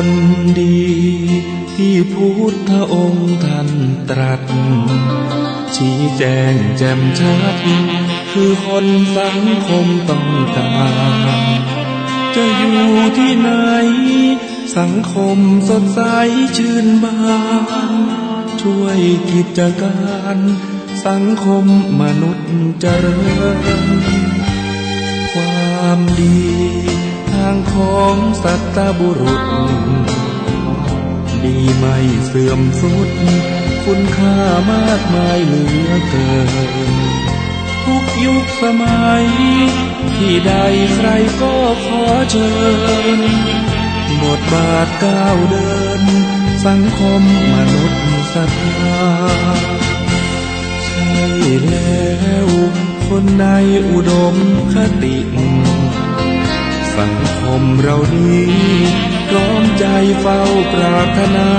คนดีที่พุทธองค์ท่านตรัสชี้แจงแจ่มชัดคือคนสังคมต้องการจะอยู่ที่ไหนสังคมสดใสชื่นบานช่วยกิจการสังคมมนุษย์เจริญความดีทางของสัตบุรุษดีไม่เสื่อมทรุดคุณค่ามากมายเหลือเกินทุกยุคสมัยที่ใดใครก็ขอเชิญบทบาทก้าวเดินสังคมมนุษย์ศรัทธาใช่แล้วคนในอุดมคติสังคมเรานี้พร้อมใจเฝ้าปรารถนา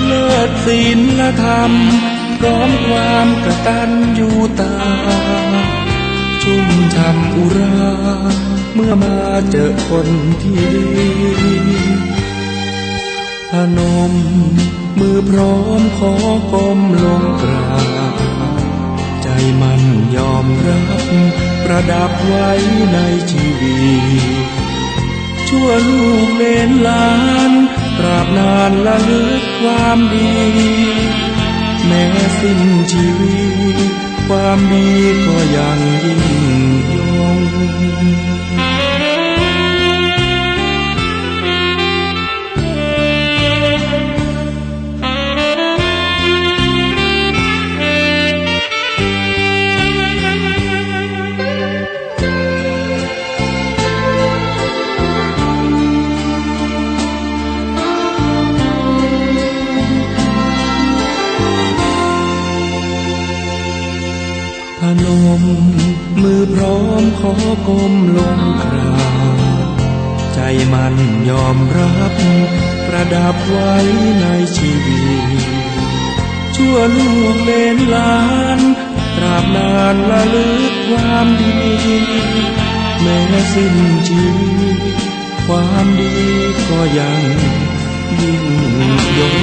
เลิศศีลธรรมพร้อมความกตัญญูตาชุ่มช่ำอุราเมื่อมาเจอคนที่ดีพนมมือพร้อมขอก้มลงกราบใจมันยอมรับประดับไว้ในชีวิตชั่วลูกเล่นหลานตราบนานละลึกความดีแม้สิ้นชีวิตความดีก็ยังยิ่งยงพนมมือพร้อมขอก้มลงกราบใจมันยอมรับประดับไว้ในชีวิตชั่วลูกเล่นหลานตราบนานละลึกความดีแม้สิ้นชีวิตความดีก็ยังยิ่งยง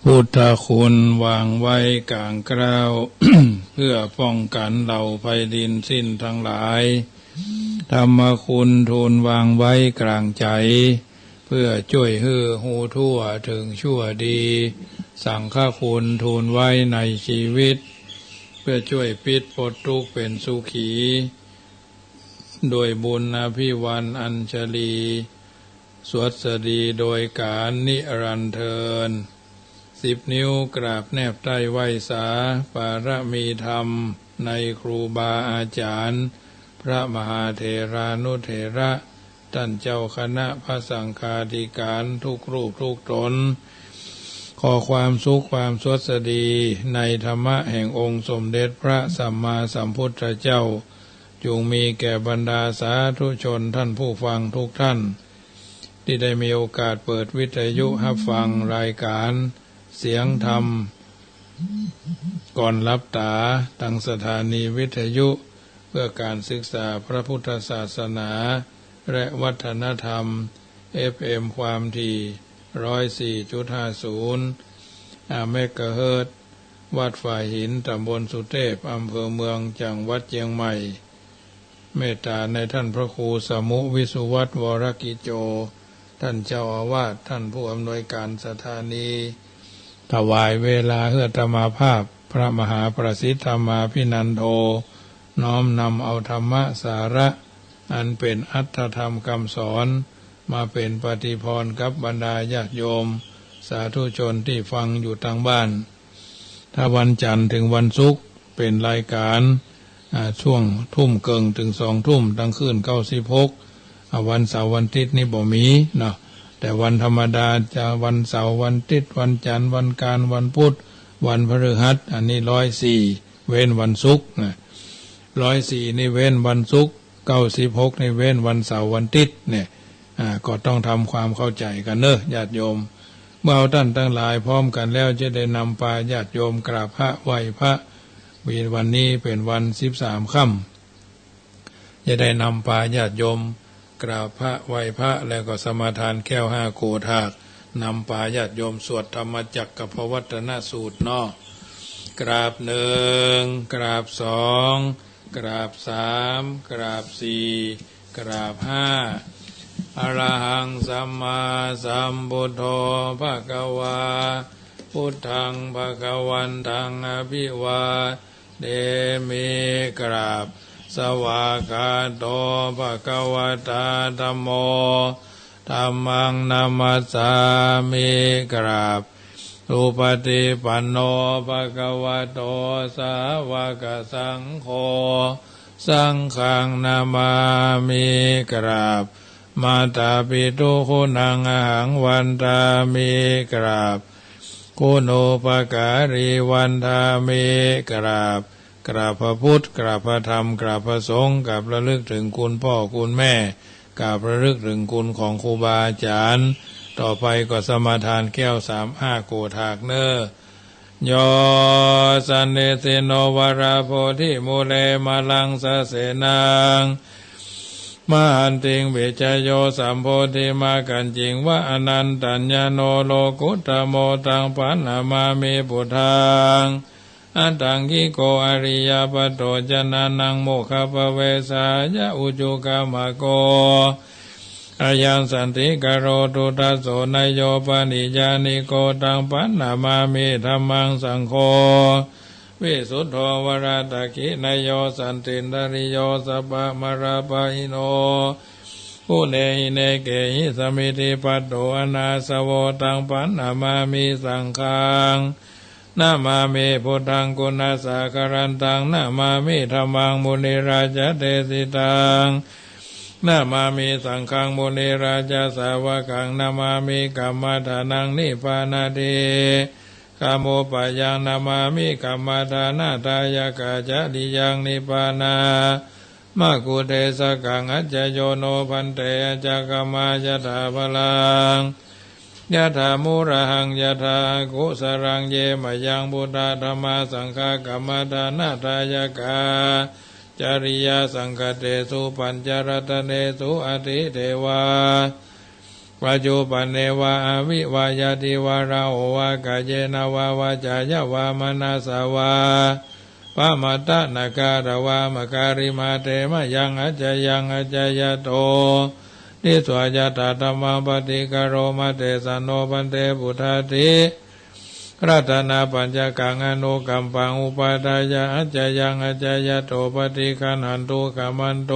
พุทธคุณวางไว้กลางกล้าว เพื่อป้องกันเหล่าภัยดินสิ้นทั้งหลายธรรมคุณทูลวางไว้กลางใจเพื่อช่วยฮือหูทั่วถึงชั่วดีสังฆคุณทูลไว้ในชีวิตเพื่อช่วยปิดปลดทุกข์เป็นสุขีโดยบุญอภิวันอัญชลีสวดสดีโดยการนิรันดร์เทิน10 นิ้วกราบแนบใต้ไหวสาปารมีธรรมในครูบาอาจารย์พระมหาเถรานุเถระท่านเจ้าคณะพระสังฆาธิการทุกรูปทุกตนขอความสุขความสวัสดีในธรรมะแห่งองค์สมเด็จพระสัมมาสัมพุทธเจ้าจงมีแก่บรรดาสาธุชนท่านผู้ฟังทุกท่านที่ได้มีโอกาสเปิดวิทยุรับฟังรายการเสียงธรรมก่อนรับตาตั้งสถานีวิทยุเพื่อการศึกษาพระพุทธศาสนาและวัฒนธรรม FM ความถี่ 104.50 เมกะเฮิรตซ์วัดฝ่ายหินตำบลสุเทพอำเภอเมืองจังหวัดเชียงใหม่เมตตาในท่านพระครูสมุวิสุวัตรวรกิจโจท่านเจ้าอาวาสท่านผู้อำนวยการสถานีถวายเวลาเพื่อธรรมภาพพระมหาประสิทธธรรมาภินันโทน้อมนำเอาธรรมะสาระอันเป็นอัตถธรรมคำสอนมาเป็นปฏิพรกับบรรดาญาติโยมสาธุชนที่ฟังอยู่ทางบ้านถ้าวันจันทร์ถึงวันศุกร์เป็นรายการช่วงทุ่มเกิงถึง2 ทุ่มตั้งคืน96วันเสาร์วันอาทิตย์นี่บ่มีเนาะแต่วันธรรมดาจะวันเสาร์วันอาทิตย์วันจันทร์วันการวันพุธวันพฤหัสอันนี้104เว้นวันศุกร์นะ104นี่เว้นวันศุกร์ 96ในเว้นวันเสาร์วันอาทิตย์เนี่ยก็ต้องทำความเข้าใจกันเนอะญาติโยมเมื่อท่านทั้งหลายพร้อมกันแล้วจะได้นำพาญาติโยมกราบพระไหว้พระวันนี้เป็นวัน13ค่ำจะได้นำพาญาติโยมกราบพระไหว้พระแล้วก็สมาทานแก้ว5โกฏากนำพาญาติโยมสวดธรรมจักรกับพวัตนสูตรเนาะกราบ1กราบ2กราบ3กราบ4กราบ5อรหังสัมมาสัมพุทโธภะคะวาพุทธังภะคะวันตังอภิวาเดมิกราบสวากขาโตภะคะวะตาธัมโมธัมมังนามัสสามิกราบอุปติปันโนภะคะวะโตสาวกสังโฆสังฆังนามามิกราบมาตาปิตุคุณังอหังวันตามิกราบคุณูปการีวันทามิกราบกราบพระพุทธกราบพระธรรมกราบพระสงฆ์กราบระลึกถึงคุณพ่อคุณแม่กราบระลึกถึงคุณของครูบาอาจารย์ต่อไปก็สมาทานแก้ว5โกฏากเนอโยสันเนเสโนวราโพธิโมเลมาลังสะเสนังมหันติงเวชโยสัมโพธิมากันจิงวะอนันตัญญโนโลกุตโมตังปันนามามิพุทธังอัตตังคิโกอริยปัตโตจนานังโมคขปเวสายะอุจุกามโกอายังสันติกโรตุทัสโสนายโยปนิจานิโกตังปันนามามิธัมมังสังโฆวิสุทโธวราตกินายโยสันตินทริโยสัพพะมราปะหิโนผู้เนหิเนเกหิสมิติปัตโตอนาสโวตังปันนามามิสังฆังนามามิพุทธังกุณาสาคารันตังนามามิธัมมังมุนิราชเตสิตังนามามิสังฆังมุนิราชสาวกังนามามิกัมมัฏฐานังนิพพานาติกามโมปะยังนามามิกัมมัฏฐานาทายกาจดิยังนิพพานามากุเทสกังอัจจโยโนพันเตอจักขมายถาภลังยะถามุระหังยะถากุสรังเยมยังพุทธธรรมสังฆกัมมัฏฐานาทายกาจริยสังฆเตสุปัญจรัตเนสุอติเทวาปัจจุปันเนวะอวิวายาติวาราโอวากาเยนาวาวาจายาวามนาสาวาปะมัตตนาการวามการิมาเตมะยังอัจจยังอัจจยโตนิสวายตาธรรมปฏิกโรมาเตสโนปันเตปุถาติรัตนาปัญจกังอนุกัมปังอุปาทายาอัจจยังอัจจยโตปฏิคันหันตุกัมมันโต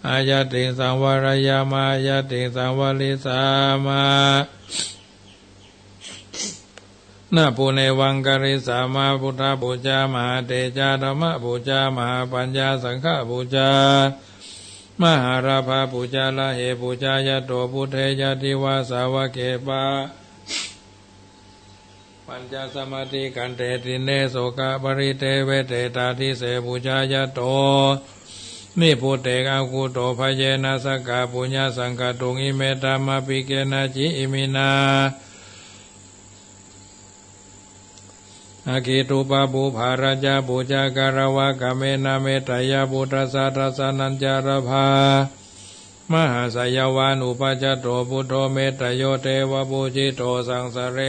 อายติสังวรยามายติสังวลิสามานาปุเนวังกริสามาพุทธบูชามหาเตจาธรรมบูชามหาปัญญาสังฆบูชามหาราภาบูชาละเหบูชายโตพุทเทยติวาสาวเกปะปัญจสมาธิกันเตติเนโสกะปริเทเวเตตาทิเสบูชายโตนิพุเตกาคุโตภเยนะสกาปุญญาสังฆตุงอิเมตามาปิเกนะจิอิมินาอาคิตุปะบุภาราจาบูชาการวะกะเมนะเมตยาบุตรสัตสนัญจารภามหาสยาวานุปัจจโตพุทโธเมตโยเทวบูชิโตสังสเร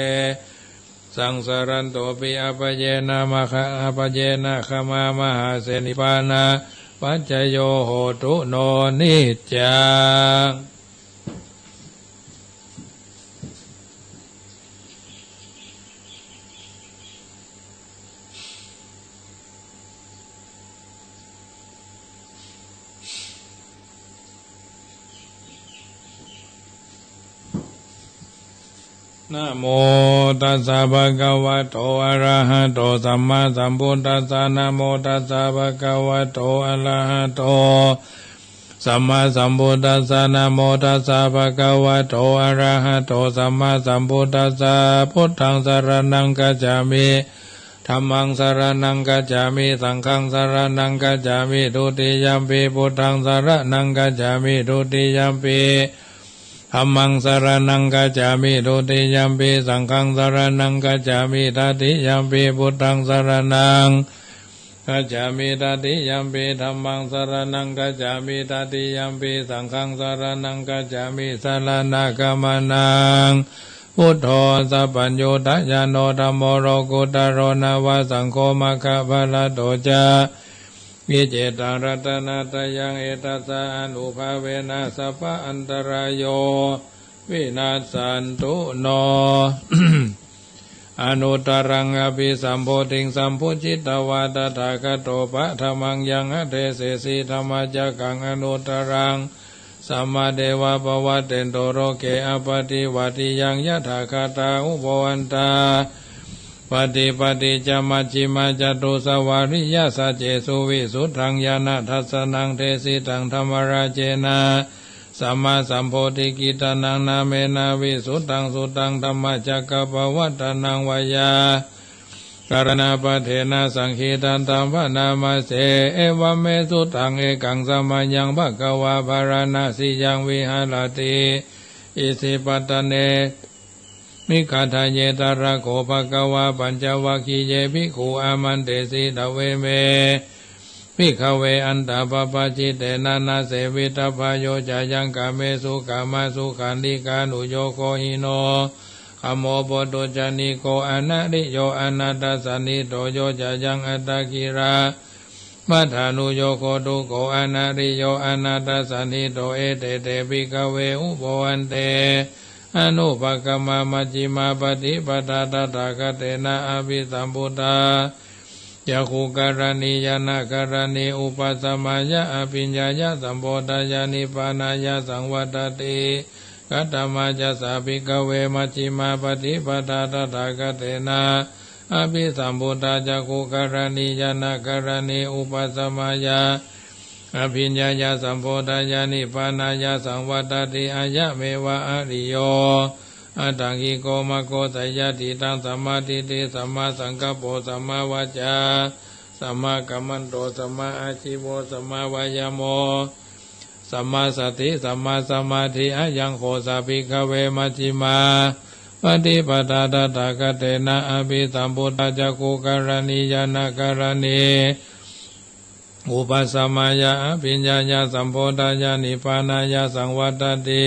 สังสารันโตปิอปเยนะมะคะอปเยนะขมามหาเสนิปานาปัจจโยโหตุโนนิจจังนะโมตัสสะภะคะวะโตอะระหะโตสัมมาสัมพุทธัสสะนะโมตัสสะภะคะวะโตอะระหะโตสัมมาสัมพุทธัสสะนะโมตัสสะภะคะวะโตอะระหะโตสัมมาสัมพุทธัสสะพุทธังสรณังคัจฉามิ ธัมมังสรณังกัจฉามิสังฆังสรณังกัจฉามิทุติยัมปิพุทธังสรณังกัจฉามิทุติยัมปิธัมมังสรณังกัจฉามิทุติยัมปิสังฆังสรณังกัจฉามิตติยัมปิพุทธังสรณังกัจฉามิตติยัมปิธัมมังสรณังกัจฉามิตติยัมปิสังฆังสรณังกัจฉามิสรณะกัมมนังพุทโธสัพพัญญูตยานโนธัมโมโรกุตโรนาวาสังโฆมัคคะภะโตจาวิเจตังรัตนาตยังเอตัสสะอนุภาเวนะสัพพะอันตรายโยวินาศสันตุโน อนุตรังอภิสัมโพธิงสัมพุจิตวาตถาคโตปะธรรมังยังอเทเสสีธรรมจักขังอนุตรังสัมมาเดวะภวะเตนโตโรเกอปฏิวัติยังยะถาคาตาอุปวันตาปฏิปฏิจมัจฉิมาจตุสวาริยสัจเจสุวิสุทธังญาณทัสสนังเทสิตังธรรมราเจนะสัมมาสัมโพธิกิตานังนาเมนาวิสุทธังสุตังธรรมจักรปวัตตนังวายาการณาปเทนะสังขีตันตัมภนามาเสเอวเมสุตังเอกังสมัญญังภะวาภารณาสิยังวิหารติอิสิปตเนมิคาทาเยตระโขภะวาปัญจวัคคีเยภิกขุอามันเตสิตเวเมภิกขเวอันตาปปะจิเตนะนาเสวิตพโยจายังกาเมสุกามาสุขันธิกานุโยโคหิโนขโมปโตจานิโกอนัริโยอนัตตสันนิโตโยจายังอัตตกิรามัทธานุโยโคตุโกอนัริโยอนัตตสันนิโตเอเตเตภิกขเวอุปวันเตอนุปกรรมมัจจิมาปฏิปทาตถาคเตนะอภิสัมพุทธาจักขุการณียานาการณีอุปสมัยะอภิญญายะสัมโพธายานิปานายะสังวัตติกัตตมาจัสสะภิกขเวมัชฌิมาปฏิปทาตถาคเตนะอภิสัมพุทธาจักขุการณียานาการณีอุปสมัยะอภิญญายะสัมโพธายานิปานายะสังวัตติอายะเมวะอริโยอัตถังกิโกมะโกสัยยะติตังสัมมาทิฏฐิสัมมาสังกัปโปสัมมาวาจาสัมมากัมมันโตสัมมาอาชีโวสัมมาวายโมสัมมาสติสัมมาสมาธิอะยังโฆสะภิกขเวมัชฌิมาปฏิปทาตถาคเตนะอภิสัมพุทธจักขุการณียานาการณีอุปสมัยะอภิญญายะสัมโพธายานิปานายะสังวัตติ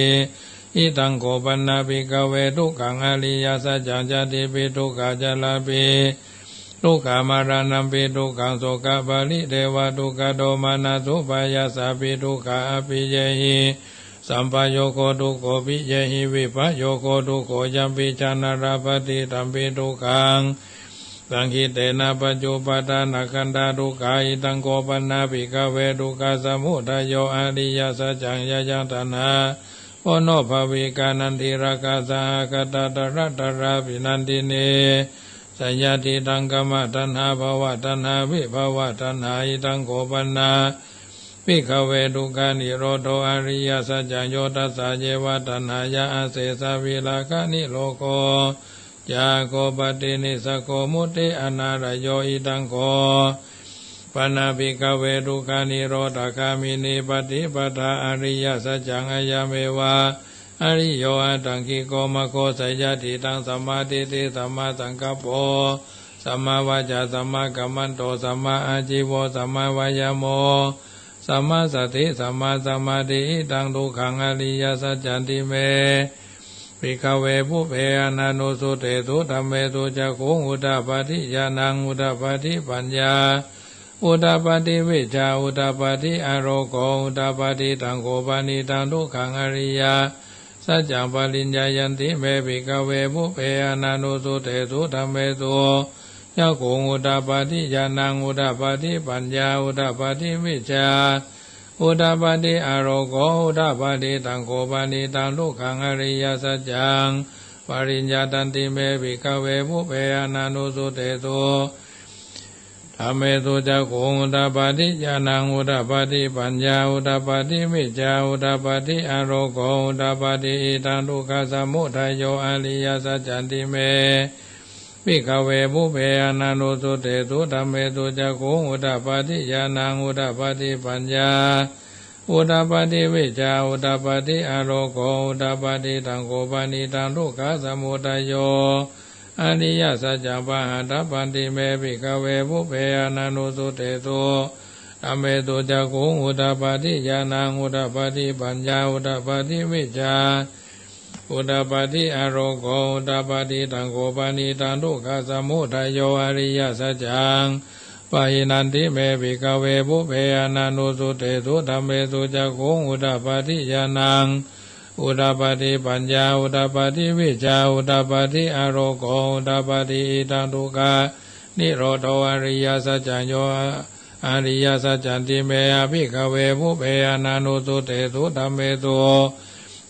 อิตังโกปันนาภิกขเวทุกขังอริยสัจจังจติปิทุกขาจลาปิทุกขามารณัมปิทุกขังโสกบาลิเทวะทุกขโดมานาสุปายาสาปิทุกขาอภิเยหิสัมปโยโคทุกโขปิเยหิวิปโยโคทุกโขยัมปิจานาราปฏิตัมปิทุกขังสังคิเตนะปัจจุปทานาคันธาทุกขาอิตังโกปันนาภิกขเวทุกขสมุทัยโยอริยสัจจังยะยังตัณหาโอโนภาวิกานันทิราคาสหกตตระตระภินันติเนสัญญาติตังกมตัณหาภวะตัณหาวิภวะตัณหาอิตังโกปันนาภิกขเวทุกขานิโรโธอริยสัจจโยตัสสะเยวะตัณหายะอาเสสะวิราคะนิโลโกจาโกปตินิสโกมุติอนาระโยอิตังโกปนาภิกขเวทุกขานิโรธคามินีปฏิปทาอริยสัจจังอายเมวะอริโยอัตถังกิโกมะโคสัยยะติตังสัมมาทิฏฐิสัมมาสังกัปโปสัมมาวาจาสัมมากัมมันโตสัมมาอาชีโวสัมมาวายโมสัมมาสติสัมมาสมาธิตังทุกขังอริยสัจจันติเมภิกขเวภุเพอนันุสุเตตุธัมเมตุจักขุงอุทธปาทิญาณังอุทธปาทิปัญญาอุทธปาทิวิชาอุทธปาทิอโรโกอุทธปาทิตังโกปานิตังทุกขังอริยสัจจังปริญญายันติเมภิกขเวภุเพอนันุสุเตตุธัมเมตุจักขุงอุทธปาทิญาณังอุทธปาทิปัญญาอุทธปาทิวิชาอุทธปาทิอโรโกอุทธปาทิตังโกปานิตังทุกขังอริยสัจจังปริญญาตันติเมภิกขเวภุเพอนันุสุเตตุธัมเมตุจักขุงอุทธปาทิญาณังอุทธปาทิปัญญาอุทธปาทิวิชาอุทธปาทิอโรโกอุทธปาทิอิตังทุกขสมุทัยโยอริยสัจจันติเม ภิกขเวภุเพอนันโนสุเตตุธัมเมตุจักขุงอุตตปาทิญาณังอุตตปาทิปัญญาอุตตปาทิวิชชาอุตตปาทิอโลโกอุตตปาทิตังโกปานิตังทุกขสมุทัยโยอริยสัจจังปะหัตถปันติเมภิกขเวภุเพอนันโนสุเตตุธัมเมตุจักขุงอุตตปาทิญาณังอุตตปาทิปัญญาอุตตปาทิวิชชาอุตตปาทิอโรโกอุตตปาทิตังโกปานิตังทุกขสมุทัยโยอริยสัจจังปะหินันติเมภิกขเวภุเพอนันโนสุเตตุธัมเมตุจักขุงอุตตปาทิญาณังอุตตปาทิปัญญาอุตตปาทิวิชชาอุตตปาทิอโรโกอุตตปาทิตังทุกขนิโรธอริยสัจจังโยอริยสัจจันติเมภิกขเวภุเพอนันโนสุเตตุธัมเมตุ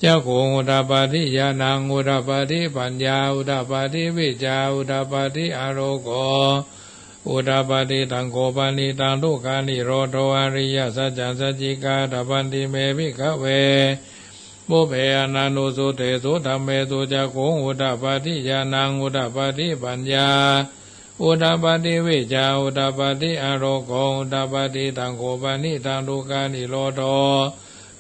จักขุงอุตตปาทิญาณังอุตตปาทิปัญญาอุตตปาทิวิชชาอุตตปาทิอโรโกอุตตปาทิตังโกปานิตังทุกขานิโรธอริยสัจจังสัจจิกาตปันติเมภิกขเวภุเพอนันโนสุเตตุธัมเมตุจักขุงอุตตปาทิญาณังอุตตปาทิปัญญาอุตตปาทิวิชชาอุตตปาทิอโรโกอุตตปาทิตังโกปานิตังทุกขานิโรธ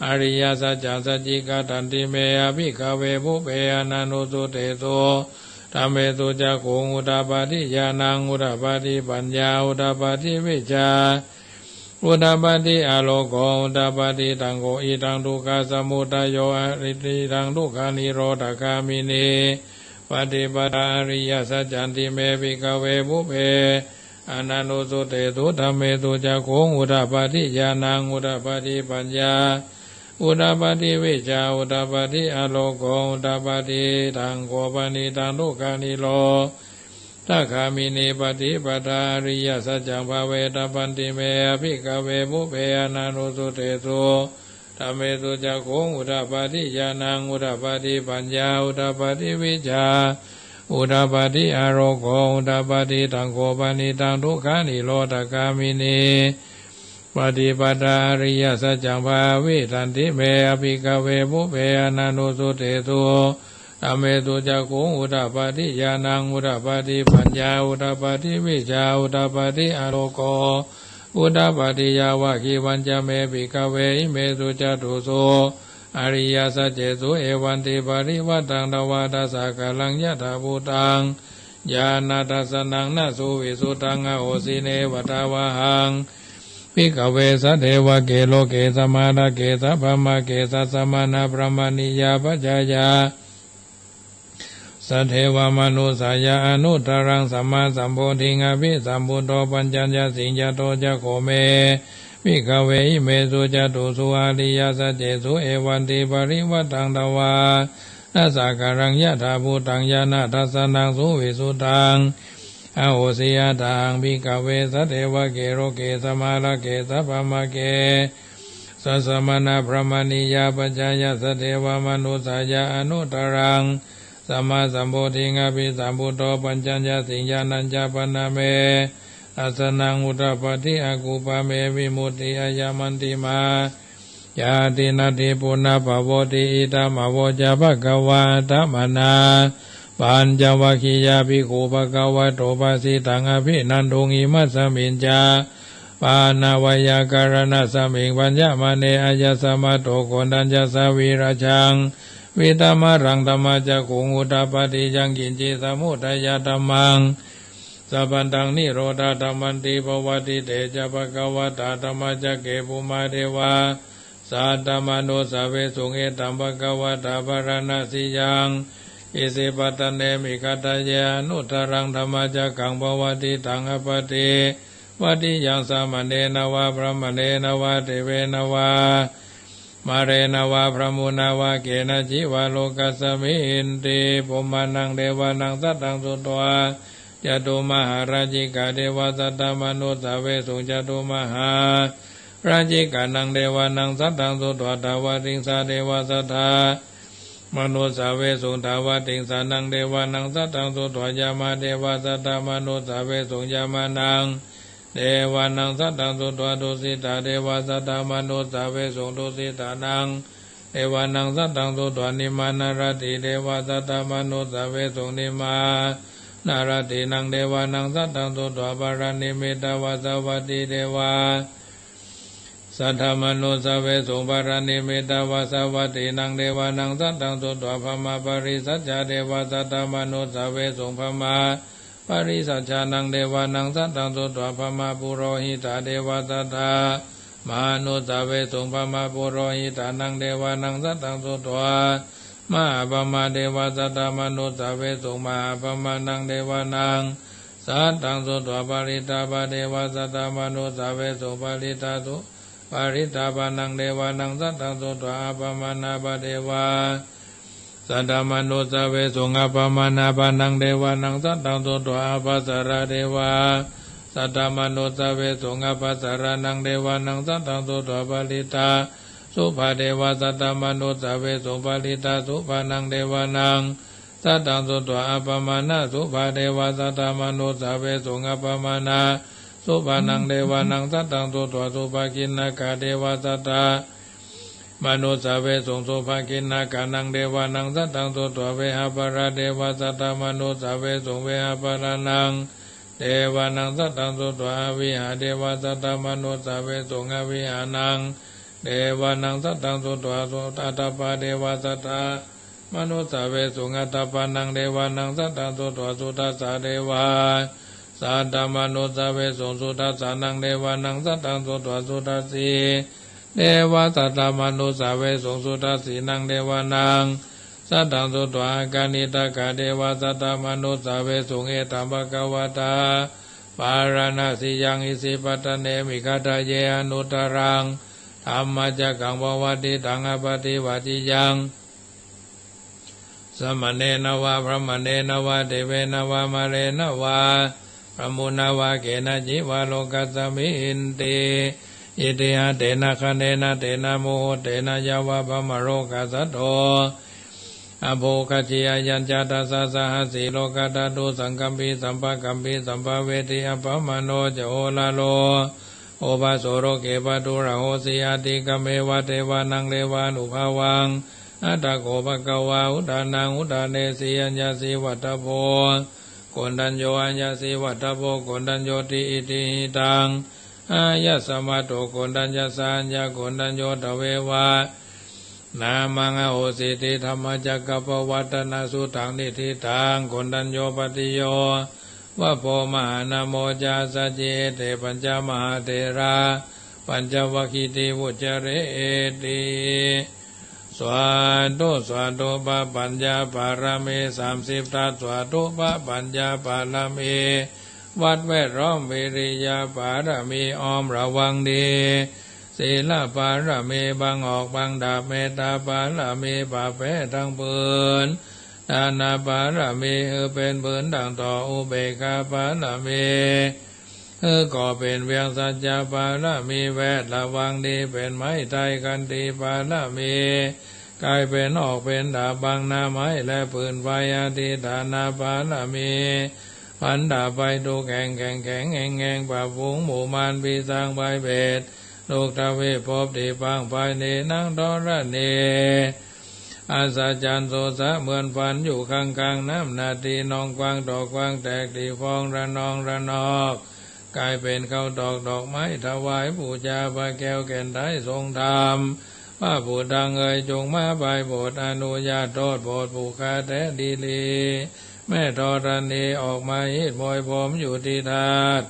อริยสัจจังสัจจิกาตันติเมภิกขเวภุเพอนันโนสุเตตุธัมเมตุจักขุงอุตตปาทิญาณังอุตตปาทิปัญญาอุตตปาทิวิชชาอุตตปาทิอโลโกอุตตปาทิตังโกอิตังทุกขสมุทัยโยอริยตังทุกขานิโรธคามินีปฏิปทาอริยสัจจันติเมภิกขเวภุเพอนันโนสุเตตุธัมเมตุจักขุงอุตตปาทิญาณังอุตตปาทิปัญญาอุตตปาทิวิชชาอุตตปาทิอโลโกอุตตปาทิตังโกปานิตังทุกขานิโรธคามินีปฏิปทาอริยสัจจังภเวตปันติเมภิกขเวภุเพอนันโนสุเตตุธัมเมตุจักขุงอุตตปาทิญาณังอุตตปาทิปัญญาอุตตปาทิวิชชาอุตตปาทิอโรโกอุตตปาทิตังโกปานิตังทุกขานิโรธคามินีปฏิปทาอริยสัจจังภาวิตันติเมภิกขเวภุเพอนันโนสุเตตุธัมเมตุจักขุงอุตตปาทิญาณังอุตตปาทิปัญญาอุตตปาทิวิชชาอุตตปาทิอโลโกอุตตปาทิยาวะคิวันจะเมภิกขเวอิเมตุจตุโสอริยสัจเจสุเอวันติปริวัตังตวาทัสสะกะลังยะถาภูตังญาณทัสสนังนะสุวิสุตังอโหสิเนวตาวะหังภิกขเวสัทเทวะเกโลเกสมานาเกสัพพมะเกสัสสมานาพระมณียาปัจจายาสัทเทวมนุสายาอนุตรังสัมมาสัมโพธิงอภิสัมพุทโธปัญจญาสิงญโตจะโคเมภิกขเวอิเมสุจตุสุอาริยสัจเจสุเอวันติปริวัตังตวาทัสสะกะรังยะถาภูตังญาณทัสสนังสุวิสุตังอโหสิยตังภิกขเวสัทเทวะเกโรเกสมาลเกสัพพมะเกสัสสมานาพระมณียาปัจจายาสัทเทวมนุสายาอนุตรังสัมมาสัมโพธิงอภิสัมพุทโธปัญจญาสิงญาณัญจปนะเมอัสสนังอุตตปาทิอากูปะเมวิมุตติอายามันติมายาตินาติปุณภโวติอิตามโวจะภะคะวะธัมมนาปัญจวัคคียาภิกขุภะคะวะโตภาสิตังอภินันทุงอิมัสสมิญจาปานาวยาการณะสมิงปัญญมเนอายสมะโตโกนัญจสวีราชังวิตามะรังธรรมจักขุงอุตตปาทิยังกินจิสมุทัยธัมมังสัพพันตังนิโรธาธัมมันติภวติเตจะภะคะวะตาธัมมจักเกปุมาเทวาสัตตมโนสเวสุงเอตัมภะคะวะตาภรณะสิยังอิสิปตเนมิกัตเยอนุตรังธรรมจักขังภวติตังอปติวัติยังสามเณรวะพระมเณรวะเทเวนวะมาเรนวะพระมุนาวะเกนะจิวะโลกัสสมินติปุมานังเดวานังสัตตังสุตวะจตุมหาราชิกาเดวะสัตตมนุสเวสุจตุมหาราชิกานังเดวานังสัตตังสุตวะทาวติงสาเดวะสัทธามนุสเวสุทาวติงสานังเดวานังสัตตังสุตวะยามาเดวะสัตตมนุสเวสุยามานังเดวานังสัตตังสุตวะดุสิตาเดวะสัตตมนุสเวสุดุสิตานังเดวานังสัตตังสุตวะนิมานารติเดวะสัตตมนุสเวสุนิมา นารตินังเดวานังสัตตังตุตวะปารานิมิตาวาสวัตติเทวาสัทธมโนสเวสุปารานิมิตาวาสวัตตินังเดวานังสัตตังตุตวะภมปริสัจจเทวาสัทธมโนสเวสุภมาปริสัจจานังเดวานังสัตตังตุตวะภมปุโรหิตาเทวาสัทธามโนสเวสุภมาปุโรหิตานังเดวานังสัตตังตุตวะมหาปมาเทวาสัทธมโนสเวสุมหาปมานังเดวานังสัตตังตุตวะปริตาปเทวาสัทธมโนสเวสุปริตาตุปริตาปานังเดวานังสัตตังตุตวะอัปปมานาปเทวาสัทธมโนสเวสุอัปปมานาปานังเดวานังสัตตังตุตวะอัปปสราเทวาสัทธมโนสเวสุอัปปสรานังเดวานังสัตตังตุตวะปริตาสุภาเทวาสัทธมโนสเวสุปริตาสุภานังเดวานังสัตตังตุตวะอัปปมานาสุภาเทวาสัทธมโนสเวสุอัปปมานาสุภานังเดวานังสัตตังตุตวะสุภกินนากาเทวาสัทธามโนสเวสุสุภกินนากานังเดวานังสัตตังตุตวะเวหาปราเทวาสัทธามโนสเวสุเวหาปรานังเทวานังสัตตังตุตวะอวิหาเทวาสัทธามโนสเวสุอวิหานังเทวานังสัตตังตุตวะสุตัตตปะเทวาสัทธามโนสเวสุอัตตปานังเทวานังสัตตังตุตวะสุตัสสะเทวาสัตตมโนสเวสุสุตัสสะนังเทวานังสัตตังตุตวะสุตัสสีเทวาสัตตมโนสเวสุสุตัสสีนังเทวานังสัตตังตุตวะกานิตากาเทวาสัตตมโนสเวสุเอตัมภกวตาปารณสียังอิสิปตะเนมิคตาเยอนุตรังธรรมจักขังภวติตังอปฏิวัติยังสมณเณนวะพระมณเณนวะเทเวนวะมะเรนวะพระมุนาวะเกนะจิวะโลกัสสมินติอิติหะเตนะคะเนนะเตนะโมโหเตนะยวะพะมะโรกัสสโตอโภคจิยยัญจตัสสะสหัสสีโลกตาตุสังกัมปิสัมปะกัมปิสัมภเวทิอัปปมโนจโอลาโลโอบาโสโรเกปะตุระโหสิยติกเมวะเทวานังเลวานุภาวังอัตตโกภะคะวาอุตานังอุตาเนสียัญญาสีวัตถโพโกณฑัญโยอัญญาสีวัตถโพโกณฑัญโยติอิติหิตังอายะสมาโตโกณฑัญญาสัญญาโกณฑัญโยทเววะนามังอโหสิติธรรมจักกัปวัตนาสุตังนิทิตังโกณฑัญโยปฏิโยวะโพมหานโมจาสเจเตปัญจมหาเทราปัญจวัคคีติวุจเรติสวาธุปะปัญญาปารมี30ทัศสวาธุปะปัญญาปารมีวัดแวดล้อมวิริยาปารมีอ้อมระวังดีศีลปารมีบังออกบังดาบเมตตาปารมีป่าแพ้ทั้งปืนทานาปารมีเป็นปืนดังต่ออุเบกขาปารมีก็เป็นเวียงสัจจะปารมีแวดระวังดีเป็นไม้ไทยกันตีปารมีกลายเป็นออกเป็นดาบบังหน้าไม้และปืนไฟอธิฐานาปารมีพันดาบไปดูแข่งป่าฝูงหมู่มารปีสร้างใบเบ็ดลูกทวีภพที่ปางภายในนั่งดอระเนอาสาจันโสสะเหมือนฝันอยู่ข้างน้ำนาทีนองกวางดอกกวางแตกที่ฟองระนองระนอกกลายเป็นข้าวดอกไม้ถวายบูชาพระแก้วแก่นไทยทรงธรรมพระผู้ดังจงมาไปโปรดอนุญาตโทษโปรดผู้ฆ่าแท้ดีลีแม่ธรณีออกมาหิดมวยผมอยู่ที่ธาตุ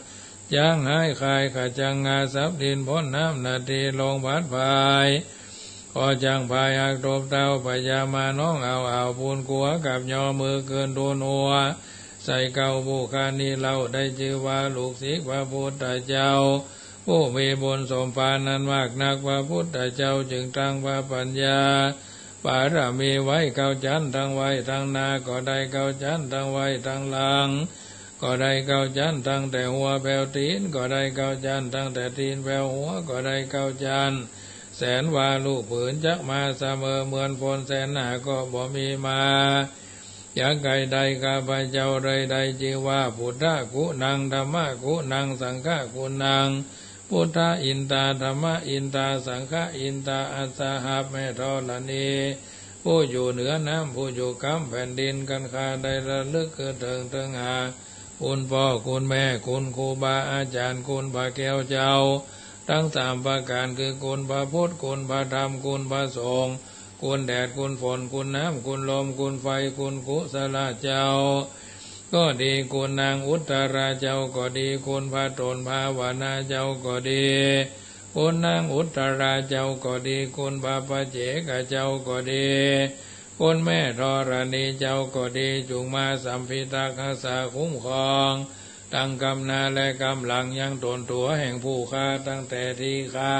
จังให้คายขจังงาสับดินพ้นน้ำนาทีลงบาดภายขอจังภายอักตบเต้าพยามาน้องเอาปูนกัวกับยอมือเกินโดนหัวใส่เก่าบุคานีเราได้ชื่อว่าลูกศิษย์พระพุทธเจ้าผู้มีบุญสมภารนั้นมากนักพระพุทธเจ้าจึงตั้งพระปัญญาปารมีไว้เก้าชั้นทั้งไว้ทั้งนาก็ได้เก้าชั้นทั้งไว้ทั้งหลังก็ได้เก้าชั้นทั้งแต่หัวแผ่วตีนก็ได้เก้าชั้นทั้งแต่ตีนแผ่วหัวก็ได้เก้าชั้นแสนวาลูกผืนจักมาเสมอเหมือนฝนแสนหนาก็บ่มีมาอยากไกลใดข้าพเจ้าใดใดจีว่าพุทธะกุนังธรรมะกุนังสังฆะกุนังพุทธะอินตาธรรมะอินตาสังฆะอินตาอัสสหะแม่ธรณี ผู้อยู่เหนือน้ำผู้อยู่กำแผ่นดินกันคาได้ระลึกคือเถิงหาคุณพ่อคุณแม่คุณครูบาอาจารย์คุณพระแก้วเจ้าทั้งสามประการคือคุณพระพุทธคุณพระธรรมคุณพระสงฆ์คุณแดดคุณฝนคุณน้ำคุณลมคุณไฟคุณกุศลเจ้าก็ดีคุณนางอุตตราเจ้าก็ดีคุณพระตนภาวนาเจ้าก็ดีคุณนางอุตตราเจ้าก็ดีคุณพระปัจเจกเจ้าก็ดีคุณแม่ธรณีเจ้าก็ดีจุงมาสัมพิทักษ์รักษาคุ้มครองตั้งกำนาและกำลังยังตนตัวแห่งผู้ฆ่าตั้งแต่ที่ฆ่า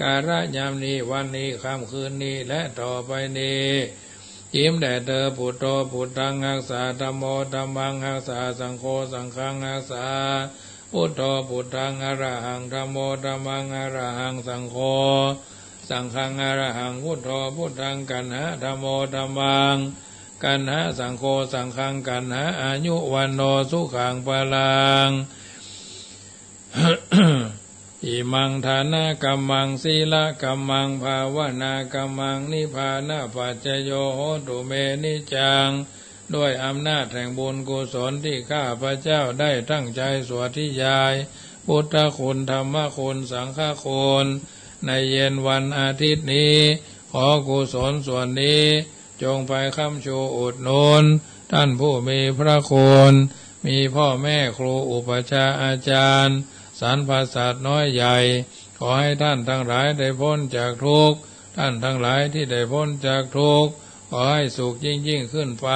การะยามนี้วันนี้ค่ำคืนนี้และต่อไปนี้ยิ้มแด่เธอพุทโธพุทธังรักษาธัมโมธัมมังรักษาสังโฆสังฆังรักษาพุทโธพุทธังอรหังธัมโมธัมมังอรหังสังโฆสังฆังอรหังพุทโธพุทธังกันหะธัมโมธัมมังกันหะสังโฆสังฆังกันหะอายุวันโนสุขังพลัง อิมังฐานะกัมมังศีลกัมมังภาวนากัมมังนิพพานะปัจจโยโหตุเมนิจังด้วยอำนาจแห่งบุญกุศลที่ข้าพระเจ้าได้ตั้งใจสวดธิยายพุทธคุณธรรมคุณสังฆคุณในเย็นวันอาทิตย์นี้ขอกุศลส่วนนี้จงไปค้ำชูอุดหนุนท่านผู้มีพระคุณมีพ่อแม่ครูอุปัชฌาย์อาจารย์สรรพสัตว์น้อยใหญ่ขอให้ท่านทั้งหลายได้พ้นจากทุกข์ท่านทั้งหลายที่ได้พ้นจากทุกข์ขอให้สุขยิ่งขึ้นไป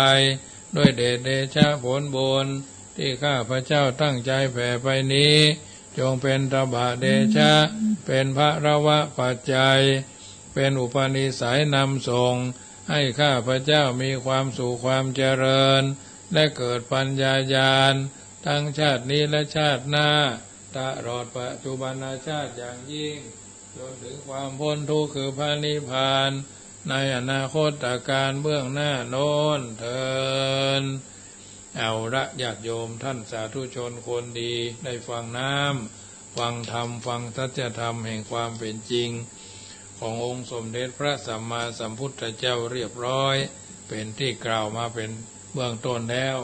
ด้วยเดชเดชะผลบุญที่ข้าพระเจ้าตั้งใจแผ่ไปนี้จงเป็นตบะเดชะเป็นพระระวะปัจจัยเป็นอุปนิสัยนำส่งให้ข้าพระเจ้ามีความสุขความเจริญและเกิดปัญญาญาณทั้งชาตินี้และชาติหน้าตลอดปัจจุบันชาติอย่างยิ่งจนถึงความพ้นทุกข์คือพระนิพพานในอนาคตการเบื้องหน้าโน้นเถิดเอาละญาติโยมท่านสาธุชนคนดีได้ฟังน้ำฟังธรรมฟังสัจธรรมแห่งความเป็นจริงขององค์สมเด็จพระสัมมาสัมพุทธเจ้าเรียบร้อยเป็นที่กล่าวมาเป็นเบื้องต้นแล้ว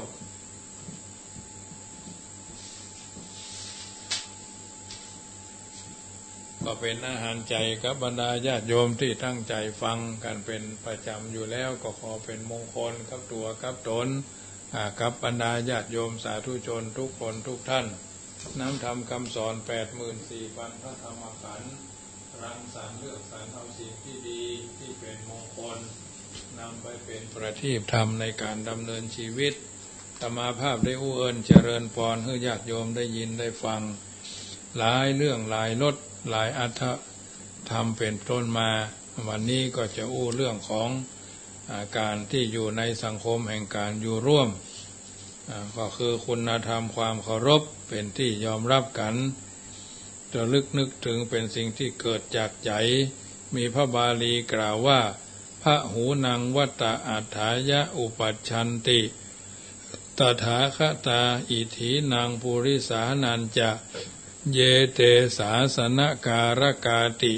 ก็เป็นอาหารใจกับบรรดาญาติโยมที่ตั้งใจฟังกันเป็นประจำอยู่แล้วก็ขอเป็นมงคลกับตัวกับตนกับบรรดาญาติโยมสาธุชนทุกคนทุกท่านน้ำธรรมคำสอน 84,000 พระธรรมขันธ์รังสรรค์เลือกสรรเอาสิ่งที่ดีที่เป็นมงคลนำไปเป็นประทีปธรรมในการดำเนินชีวิตธรรมาภาพได้อู้เอิญเจริญพรให้ญาติโยมได้ยินได้ฟังหลายเรื่องหลายรสหลายอรรถธรรมเป็นต้นมาวันนี้ก็จะอู้เรื่องของการที่อยู่ในสังคมแห่งการอยู่ร่วมก็คือคุณธรรมความเคารพเป็นที่ยอมรับกันจะลึกนึกถึงเป็นสิ่งที่เกิดจากใจมีพระบาลีกล่าวว่าพระหูนังวัตตะอัฏฐายะอุปัชชันติตถาคตาอิถีนางปุริสานันจะเยเตสาสนการกาติ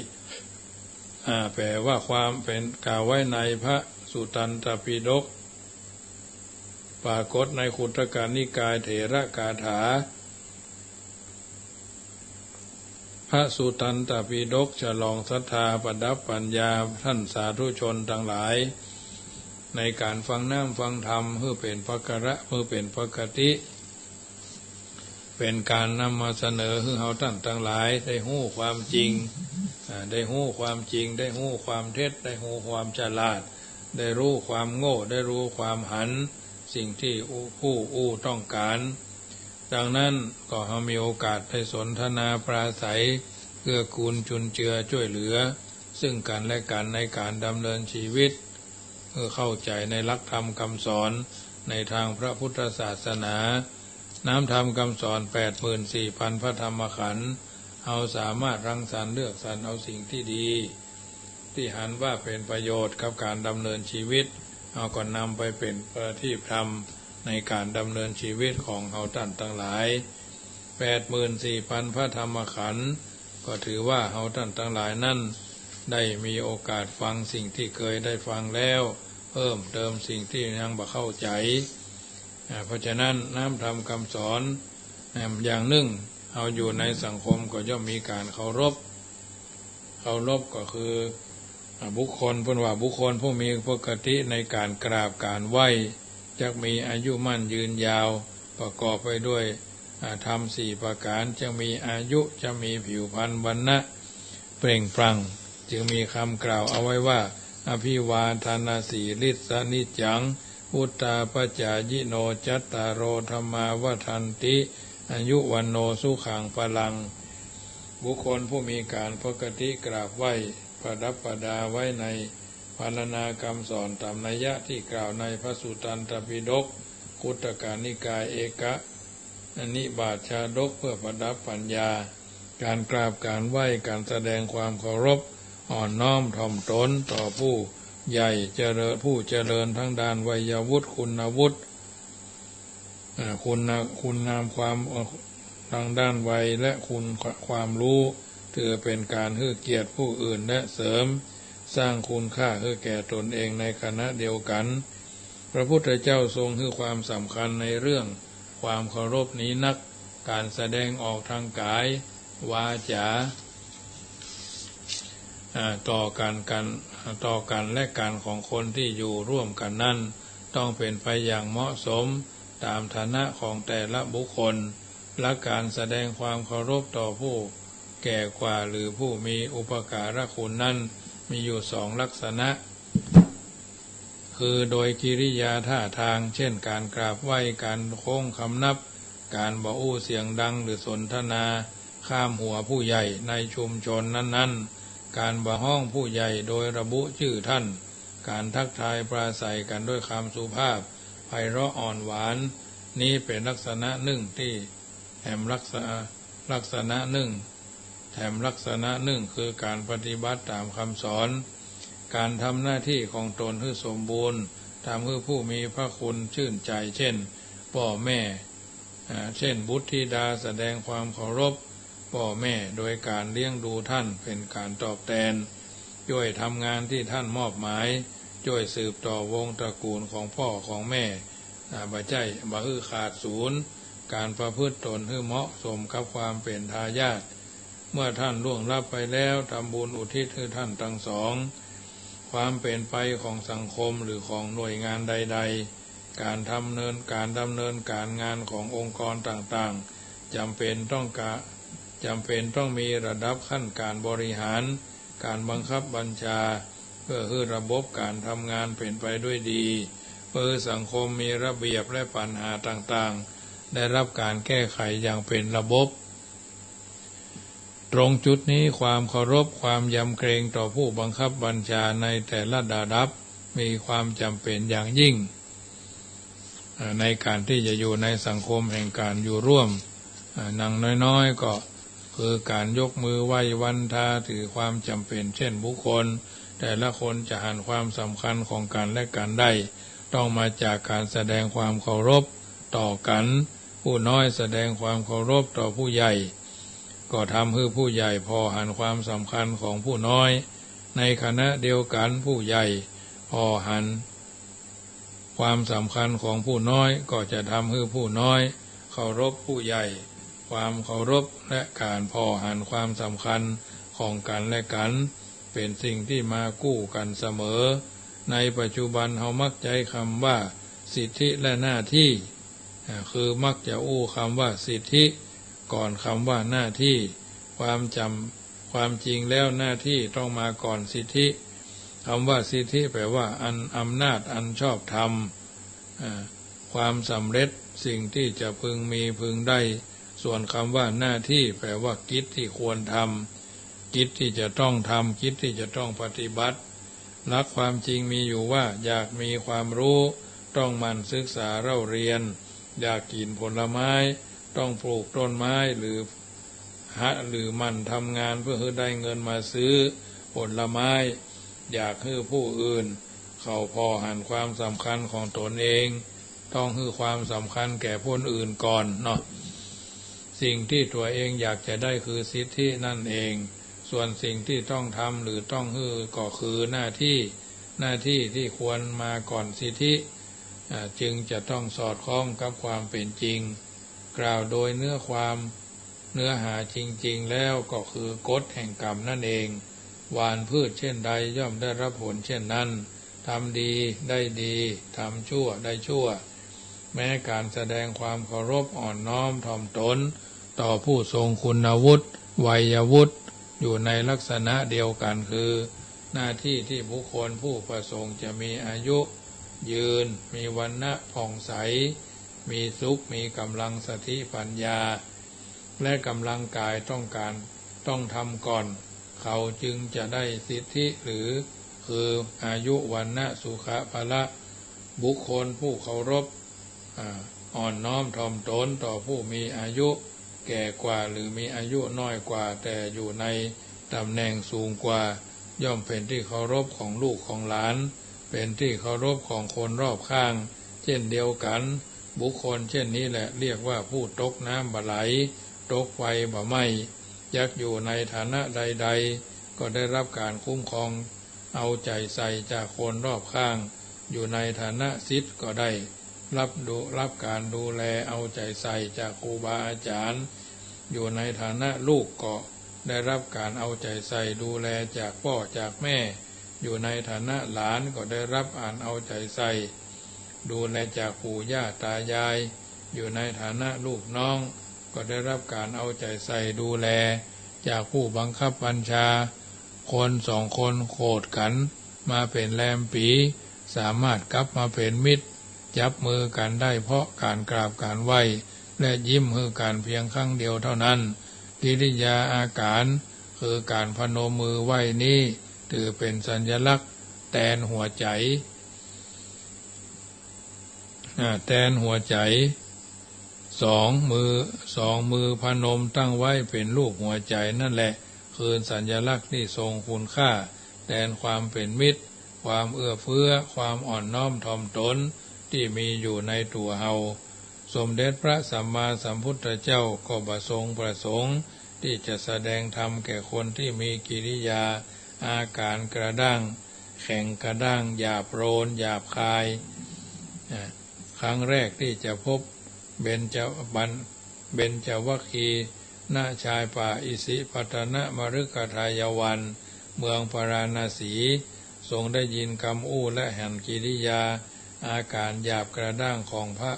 แปลว่าความเป็นกล่าวไว้ในพระสุตันตปิฎกปรากฏในขุทกนิกายเถระกาถาพระสุตันตปิฎกฉลองศรัทธาประดับปัญญาท่านสาธุชนทั้งหลายในการฟังน้ำฟังธรรมเพื่อเป็นภกระเพื่อเป็นปกติเป็นการนำมาเสนอให้เราท่านทั้งหลายได้หู้ความจริงได้หู้ความจริงได้หู้ความเท็จได้หู้ความฉลาดได้รู้ความโง่ได้รู้ความหันสิ่งที่ผู้ต้องการดังนั้นก็เรามีโอกาสได้สนทนาปราศัยเกื้อกูลจุนเจือช่วยเหลือซึ่งกันและกันในการดำเนินชีวิตเพื่อเข้าใจในหลักธรรมคำสอนในทางพระพุทธศาสนาน้ำธรรมคำสอน 84,000 พระธรรมขันธ์เอาสามารถรังสรรค์เลือกสรรเอาสิ่งที่ดีที่หันว่าเป็นประโยชน์กับการดำเนินชีวิตเอาก่อนนำไปเป็นประทีปธรรมในการดำเนินชีวิตของเราท่านทั้งหลาย 84,000 พระธรรมขันธ์ก็ถือว่าเราท่านทั้งหลายนั้นได้มีโอกาสฟังสิ่งที่เคยได้ฟังแล้ว เพิ่มเติมสิ่งที่ยังบ่เข้าใจเพราะฉะนั้นน้ำธรรมคำสอนอย่างหนึ่งเอาอยู่ในสังคมก็ย่อมมีการเคารพก็คือบุคคลเพิ่นว่าบุคคลผู้มีปกติในการกราบการไหว้จะมีอายุมั่นยืนยาวประกอบไปด้วยธรรม4ประการจะมีอายุจะมีผิวพรรณวรรณะเปล่งปลั่งจึงมีคำกล่าวเอาไว้ว่าอภิวาทนาสีฤทธานิจังอุตตาปจายิโนจัตตารโอธรรมาวัฏันติอายุวันโนสุขังพลังบุคคลผู้มีการปกติกราบไหว้ประดับประดาไว้ในพรรณนาคำสอนตามนัยยะที่กล่าวในพระสุตตันตปิฎกคุตตกนิกายเอกนิบาตชาดกเพื่อประดับปัญญาการกราบการไหว้การแสดงความเคารพอ่อนน้อมถ่อมตนต่อผู้ใหญ่ผู้เจริญทั้งด้านวัยวุฒิคุณวุฒิคุณงามความทางด้านวัยและคุณความรู้ถือเป็นการให้เกียรติผู้อื่นและเสริมสร้างคุณค่าให้แก่ตนเองในขณะเดียวกันพระพุทธเจ้าทรงให้ความสำคัญในเรื่องความเคารพนี้นักการแสดงออกทางกายวาจาต่อกันและการของคนที่อยู่ร่วมกันนั้นต้องเป็นไปอย่างเหมาะสมตามฐานะของแต่ละบุคคลและการแสดงความเคารพต่อผู้แก่กว่าหรือผู้มีอุปการะคุณนั้นมีอยู่2 ลักษณะคือโดยกิริยาท่าทางเช่นการกราบไหว้การโค้งคำนับการบ่อู้เสียงดังหรือสนทนาข้ามหัวผู้ใหญ่ในชุมชนนั้นๆการบ่ห้องผู้ใหญ่โดยระบุชื่อท่านการทักทายปราศัยกันด้วยคำสุภาพไพเราะอ่อนหวานนี้เป็นลักษณะหนึ่งที่แถมลักษณะหนึ่งคือการปฏิบัติตามคำสอนการทำหน้าที่ของตนให้สมบูรณ์ทำให้ผู้มีพระคุณชื่นใจเช่นพ่อแม่เช่นบุตรธิดาแสดงความเคารพพ่อแม่โดยการเลี้ยงดูท่านเป็นการตอบแทนช่วยทำงานที่ท่านมอบหมายช่วยสืบต่อวงตระกูลของพ่อของแม่บ่ใจบ่ฮือขาดศูนย์การประพฤติตนให้เหมาะสมกับความเป็นทายาทเมื่อท่านล่วงลับไปแล้วทำบุญอุทิศให้ท่านทั้งสองความเป็นไปของสังคมหรือของหน่วยงานใดๆการดำเนินการงานขององค์กรต่างๆจำเป็นต้องมีระดับขั้นการบริหารการบังคับบัญชาเพื่อให้ระบบการทำงานเป็นไปด้วยดีเพื่อสังคมมีระเบียบและปัญหาต่างๆได้รับการแก้ไขอย่างเป็นระบบตรงจุดนี้ความเคารพความยำเกรงต่อผู้บังคับบัญชาในแต่ละระดับมีความจำเป็นอย่างยิ่งในการที่จะอยู่ในสังคมแห่งการอยู่ร่วมนังน้อยๆก็คือการยกมือไหว้วันทาถือความจำเป็นเช่นบุคคลแต่ละคนจะหันความสำคัญของกันและกันได้ต้องมาจากการแสดงความเคารพต่อกันผู้น้อยแสดงความเคารพต่อผู้ใหญ่ก็ทำให้ผู้ใหญ่พอหันความสำคัญของผู้น้อยในขณะเดียวกันผู้ใหญ่พอหันความสำคัญของผู้น้อยก็จะทำให้ผู้น้อยเคารพผู้ใหญ่ความเคารพและการพอหันความสำคัญของกันและกันเป็นสิ่งที่มาคู่กันเสมอในปัจจุบันเรามักใจคำว่าสิทธิและหน้าที่คือมักจะอู้คำว่าสิทธิก่อนคำว่าหน้าที่ความจริงแล้วหน้าที่ต้องมาก่อนสิทธิคำว่าสิทธิแปลว่าอำนาจอันชอบธรรมความสำเร็จสิ่งที่จะพึงมีพึงได้ส่วนคำว่าหน้าที่แปลว่ากิจที่ควรทำกิจที่จะต้องทำกิจที่จะต้องปฏิบัติหลักความจริงมีอยู่ว่าอยากมีความรู้ต้องหมั่นศึกษาเล่าเรียนอยากกินผลไม้ต้องปลูกต้นไม้หรือมันทำงานเพื่อให้ได้เงินมาซื้อผลไม้อยากให้ผู้อื่นเขาพอหันความสำคัญของตนเองต้องให้ความสำคัญแก่ผู้อื่นก่อนเนาะสิ่งที่ตัวเองอยากจะได้คือสิทธินั่นเองส่วนสิ่งที่ต้องทำหรือต้องให้ก็คือหน้าที่ หน้าที่ที่ควรมาก่อนสิทธิจึงจะต้องสอดคล้องกับความเป็นจริงกล่าวโดยเนื้อหาจริงๆแล้วก็คือกฎแห่งกรรมนั่นเองหว่านพืชเช่นใดย่อมได้รับผลเช่นนั้นทำดีได้ดีทำชั่วได้ชั่วแม้การแสดงความเคารพอ่อนน้อมถ่อมตนต่อผู้ทรงคุณวุฒิวัยวุฒิอยู่ในลักษณะเดียวกันคือหน้าที่ที่บุคคลผู้ประสงค์จะมีอายุยืนมีวรรณะผ่องใสมีสุขมีกำลังสติปัญญาและกำลังกายต้องทำก่อนเขาจึงจะได้สิทธิหรือคืออายุวรรณะสุขภละบุคคลผู้เคารพอ่อนน้อมถ่อมตนต่อผู้มีอายุแก่กว่าหรือมีอายุน้อยกว่าแต่อยู่ในตำแหน่งสูงกว่าย่อมเป็นที่เคารพของลูกของหลานเป็นที่เคารพของคนรอบข้างเช่นเดียวกันบุคคลเช่นนี้แหละเรียกว่าผู้ตกน้ำบ่ไหลตกไฟบ่ไหม้ยักอยู่ในฐานะใดๆก็ได้รับการคุ้มครองเอาใจใส่จากคนรอบข้างอยู่ในฐานะศิษย์ก็ได้รับการดูแลเอาใจใส่จากครูบาอาจารย์อยู่ในฐานะลูกก็ได้รับการเอาใจใส่ดูแลจากพ่อจากแม่อยู่ในฐานะหลานก็ได้รับเอาใจใส่ดูแลจากปู่ย่าตายายอยู่ในฐานะลูกน้องก็ได้รับการเอาใจใส่ดูแลจากผู้บังคับบัญชาคนสองคนโขดกันมาเป็นแรมปีสามารถกลับมาเป็นมิตรจับมือกันได้เพราะการกราบการไหว้และยิ้มคือการเพียงครั้งเดียวเท่านั้นกิริยาอาการคือการพนมมือไหว้นี้ถือเป็นสัญลักษณ์แทนหัวใจสองมือพนมตั้งไว้เป็นรูปหัวใจนั่นแหละคือสัญลักษณ์ที่ทรงคุณค่าแทนความเป็นมิตรความเอื้อเฟื้อความอ่อนน้อมถ่อมตนที่มีอยู่ในตัวเฮาสมเด็จพระสัมมาสัมพุทธเจ้าก็ประสงค์ที่จะแสดงธรรมแก่คนที่มีกิริยาอาการกระด้างแข็งกระด้างหยาบโลนหยาบคายครั้งแรกที่จะพบเบญจวัคคีย์ณชายป่าอิสิปตนมฤคทายวันเมืองพาราณสีทรงได้ยินคำอู้และแห่งกิริยาอาการหยาบกระด้างของพระ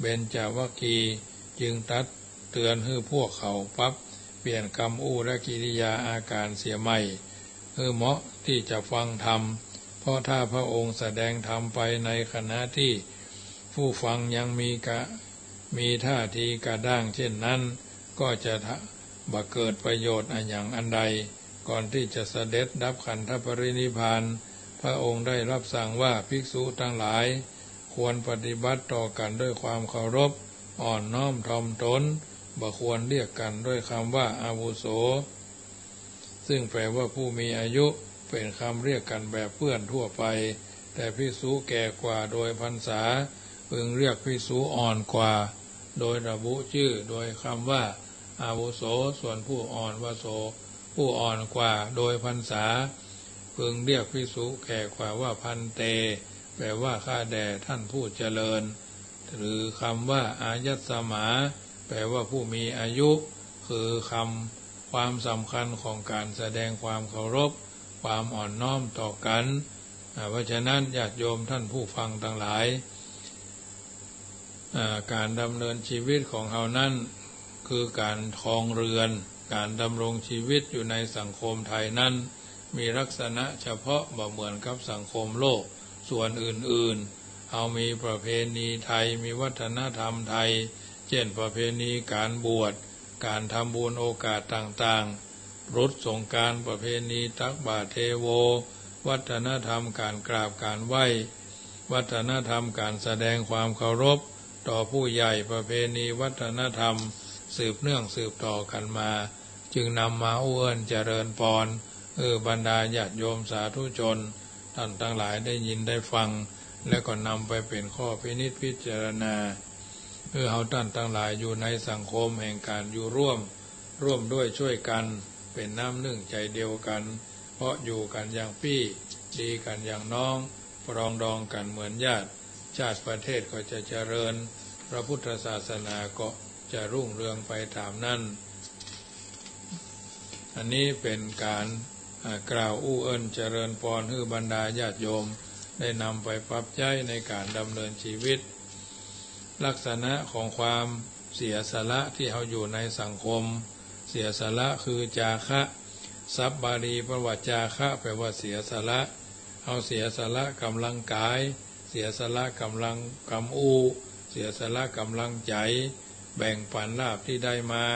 เบญจวัคคีย์จึงตัดเตือนให้พวกเขาปั๊บเปลี่ยนคำอู้และกิริยาอาการเสียใหม่เหมาะที่จะฟังธรรมเพราะถ้าพระองค์แสดงธรรมไปในขณะที่ผู้ฟังยังมีท่าทีกระด้างเช่นนั้นก็จะบ่เกิดประโยชน์อย่างอันใดก่อนที่จะเสด็จดับขันธปรินิพพานพระองค์ได้รับสั่งว่าภิกษุทั้งหลายควรปฏิบัติต่อกันด้วยความเคารพอ่อนน้อมถ่อมตนบ่ควรเรียกกันด้วยคำว่าอาวุโสซึ่งแปลว่าผู้มีอายุเป็นคำเรียกกันแบบเพื่อนทั่วไปแต่ภิกษุแก่กว่าโดยพรรษาพึงเรียกภิกษุอ่อนกว่าโดยระบุชื่อโดยคำว่าอาวุโสส่วนผู้อ่อนวโสผู้อ่อนกว่าโดยพรรษาพึงเรียกภิกษุแก่กว่าว่าพันเตแปลว่าข้าแด่ท่านผู้เจริญหรือคำว่าอายัสสมาแปลว่าผู้มีอายุคือความสำคัญของการแสดงความเคารพความอ่อนน้อมต่อกันเพราะฉะนั้นญาติโยมท่านผู้ฟังทั้งหลายการดำเนินชีวิตของเรานั้นคือการครองเรือนการดำรงชีวิตอยู่ในสังคมไทยนั้นมีลักษณะเฉพาะบ่เหมือนกับสังคมโลกส่วนอื่นๆเอามีประเพณีไทยมีวัฒนธรรมไทยเช่นประเพณีการบวชการทำบุญโอกาสต่างๆรถสงกรานต์ประเพณีตักบาตรเทโววัฒนธรรมการกราบการไหว้วัฒนธรรมการแสดงความเคารพต่อผู้ใหญ่ประเพณีวัฒนธรรมสืบเนื่องสืบต่อกันมาจึงนำมาเอื้อนเจริญพรบรรดาญาติโยมสาธุชนท่านทั้งหลายได้ยินได้ฟังและก็นำไปเป็นข้อพินิจพิจารณาเอาท่านทั้งหลายอยู่ในสังคมแห่งการอยู่ร่วมด้วยช่วยกันเป็นน้ำหนึ่งใจเดียวกันเพราะอยู่กันอย่างพี่ ดีกันอย่างน้องปรองดองกันเหมือนญาติชาติประเทศก็จะเจริญพระพุทธศาสนาก็จะรุ่งเรืองไปตามนั้นอันนี้เป็นการกล่าวอู้เอิ้นเจริญพรให้บรรดาญาติโยมได้นำไปปรับใช้ในการดำเนินชีวิตลักษณะของความเสียสละที่เขาอยู่ในสังคมเสียสละคือจาคะศัพท์บาลีประวัติจาคะแปลว่าเสียสละเอาเสียสละกำลังกายเสียสละกำลังกำอูเสียสละกำลังใจแบ่งปันลาภที่ได้มา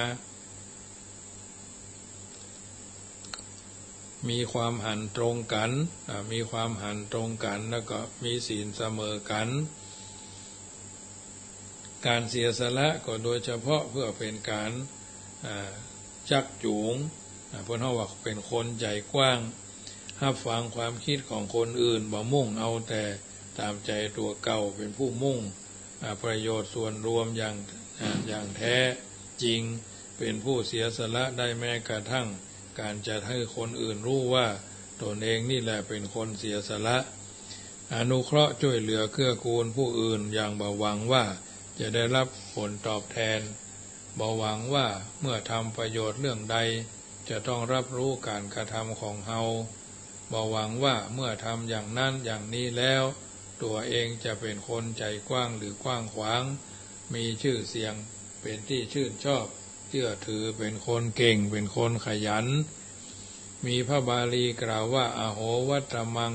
มีความหันตรงกันมีความหันตรงกันแล้วก็มีศีลเสมอกันการเสียสละก็โดยเฉพาะเพื่อเป็นการชักจูงเพราะเขาว่าเป็นคนใจกว้างรับฟังความคิดของคนอื่นบ่มุ่งเอาแต่ตามใจตัวเก่าเป็นผู้มุ่งประโยชน์ส่วนรวมอย่างแท้จริงเป็นผู้เสียสละได้แม้กระทั่งการจะให้คนอื่นรู้ว่าตนเองนี่แหละเป็นคนเสียสละอนุเคราะห์ช่วยเหลือเกื้อกูลผู้อื่นอย่างบ่หวังว่าจะได้รับผลตอบแทนบ่หวังว่าเมื่อทำประโยชน์เรื่องใดจะต้องรับรู้การกระทำของเฮาบ่หวังว่าเมื่อทำอย่างนั้นอย่างนี้แล้วตัวเองจะเป็นคนใจกว้างหรือกว้างขวางมีชื่อเสียงเป็นที่ชื่นชอบเชื่อถือเป็นคนเก่งเป็นคนขยันมีพระบาลีกล่าวว่าอโหวัตมั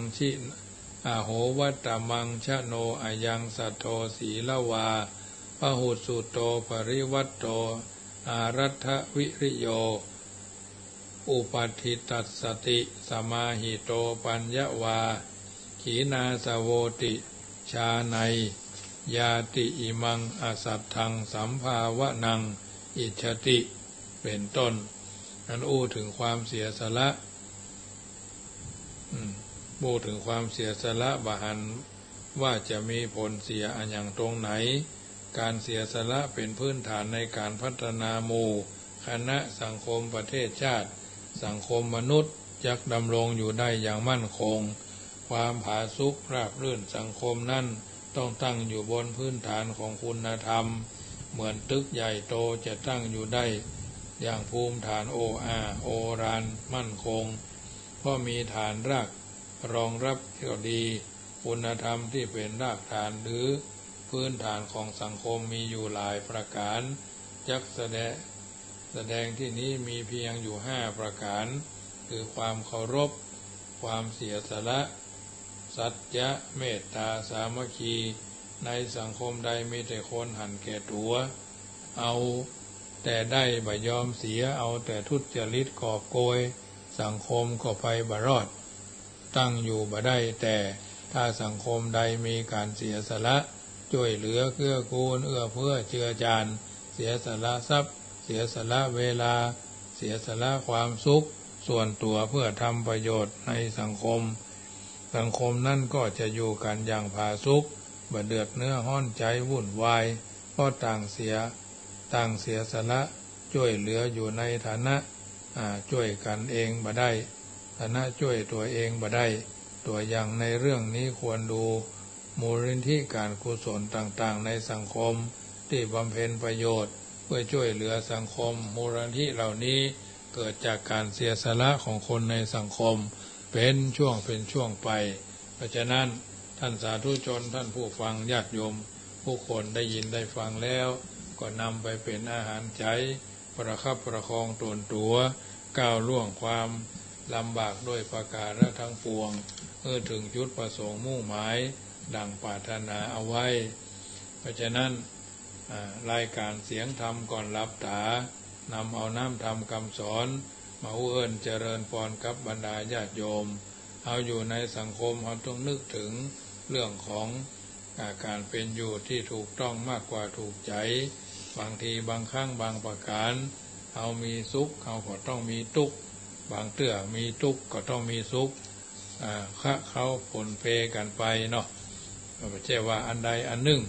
งชโนอายังสัตโธสีละวาพหุสุโตปริวัตโตอารัฐวิริโยอุปัฏฐิตัสสติสมาหิโตปัญญวาขีนาสโวติชาไนยาติอิมังอสัตถังสัมภาวะนังอิจฉติเป็นต้นนั้นอู้ถึงความเสียสละพูดถึงความเสียสละบหันว่าจะมีผลเสียอันอย่างตรงไหนการเสียสละเป็นพื้นฐานในการพัฒนาหมู่คณะสังคมประเทศชาติสังคมมนุษย์จักดำรงอยู่ได้อย่างมั่นคงความผาสุกราบรื่นสังคมนั้นต้องตั้งอยู่บนพื้นฐานของคุณธรรมเหมือนตึกใหญ่โตจะตั้งอยู่ได้อย่างภูมิฐานโอฬารมั่นคงเพราะมีฐานรากรองรับที่ดีคุณธรรมที่เป็นรากฐานหรือพื้นฐานของสังคมมีอยู่หลายประการจักแสดงที่นี้มีเพียงอยู่5ประการคือความเคารพความเสียสละสัจจะเมตตาสามัคคีในสังคมใดมีแต่คนหันแก่ตัวเอาแต่ได้บ่ยอมเสียเอาแต่ทุจริตกอบโกยสังคมก็ไปบ่รอดตั้งอยู่บ่ได้แต่ถ้าสังคมใดมีการเสียสละช่วยเหลือเกื้อกูลเอื้อเฟื้อเจือจานเสียสละทรัพย์เสียสละเวลาเสียสละความสุขส่วนตัวเพื่อทำประโยชน์ในสังคมนั่นก็จะอยู่กันอย่างผาสุกบ่เดือดเนื้อห้อนใจวุ่นวายเพราะต่างเสียสละช่วยเหลืออยู่ในฐานะช่วยกันเองบ่ได้ฐานะช่วยตัวเองบ่ได้ตัวอย่างในเรื่องนี้ควรดูมูลนิธิการกุศลต่างๆในสังคมที่บำเพ็ญประโยชน์เพื่อช่วยเหลือสังคมมูลนิธิเหล่านี้เกิดจากการเสียสละของคนในสังคมเป็นช่วงไปเพราะฉะนั้นท่านสาธุชนท่านผู้ฟังญาติโยมผู้คนได้ยินได้ฟังแล้วก็นำไปเป็นอาหารใจประคับประคองตนตัวก้าวล่วงความลำบากด้วยประการทั้งปวงถึงจุดประสงค์มุ่งหมายดังปรารถนาเอาไว้เพราะฉะนั้นรายการเสียงธรรมก่อนรับตานำเอาน้ำธรรมคำสอนมาเอื้อนเจริญพรกับบรรดาญาติโยมเอาอยู่ในสังคมเราต้องนึกถึงเรื่องของการเป็นอยู่ที่ถูกต้องมากกว่าถูกใจบางทีบางครั้งบางประการเอามีสุขเขาก็ต้องมีทุกข์บางเตื้อมีทุกข์ก็ต้องมีสุขเขาผลเพกันไปเนาะไม่ใช่ว่าอันใดอันหนึ่ง